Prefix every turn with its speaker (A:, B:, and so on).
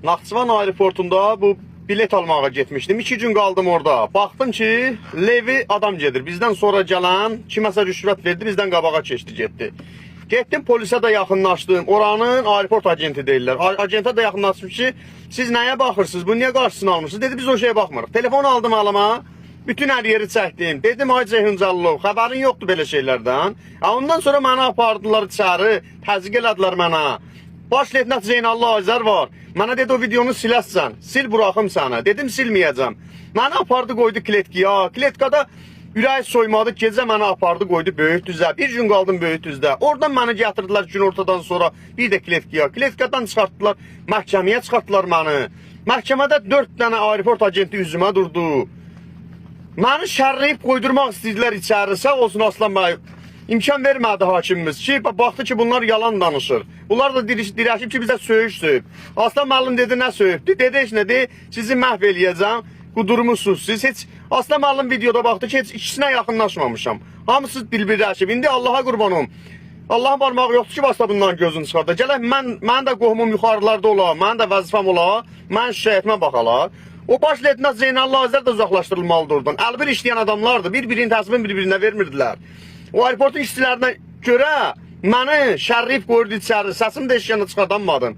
A: Naxçıvan aeroportunda bu bilet almağa getmişdim. 2 gün qaldım orada. Baxdım ki, Levi adam gedir. Bizdən sonra gələn kiməsə rüşvət verdi, bizdən qabağa keçdi, getdi. Getdim polisə də yaxınlaşdım. Oranın aeroport agenti deyirlər. Agentə də yaxınlaşdım ki, siz nəyə baxırsınız? Bu niyə qarşısını almışsınız? Dedi, biz o şeyə baxmırıq. Telefon aldım alıma. Bütün hər yeri çəkdim. Dedim, ay Ceyhuncanlov, xəbərin yoxdur belə şeylərdən. Ondan sonra mənə apardılar içəri, təzyiq elədilər mənə. Baş leytenant Zeynallı Azər var. Mənə dedi, o videonu siləsən, sil buraxım sənə. Dedim, silməyəcəm. Mənə apardı, qoydu kletkaya. Kletkada ürək soymadı, gecə mənə apardı, qoydu Böyükdüzə. Bir gün qaldım Böyükdüzdə. Oradan məni gətirdilər gün ortadan sonra bir də kletkaya. Kletkadan çıxartdılar, məhkəməyə çıxartdılar məni. Məhkəmədə 4 dənə aeroport agenti üzümə durdu. Məni şərləyib qoydurmaq istədilər içəri. Sağ olsun Aslan bəy. İmkan vermədi hakimimiz ki, baxdı ki, bunlar yalan danışır. Bunlar da dirəşib ki, bizə söyüş söyüb. Aslan müəllim dedi, nə söyübdü? Dedi, heç nədir, sizi məhv eləyəcəm, qudurmuşsunuz siz. Heç Aslan müəllim videoda baxdı ki, heç ikisinə yaxınlaşmamışam. Hamısı dilbirləşib. İndi Allaha qurbanım. Allahın barmağı yoxdur ki, vasitə bundan gözünü çıxarda. Gələk, mən də qohumum yuxarılarda ola, mənim də vəzifəm ola, mən şikayətimə baxalar. O baş leytenant Zeynallı Azər də uzaqlaşdırılmalıdır oradan. Əlbir işləyən adamlardır, bir-birinin təsibini bir-birinə vermirdilər. O aeroportun işçilərinə görə məni şərləyib qoyurdu içəri, səsimi də eşkənə çıxardanmadım.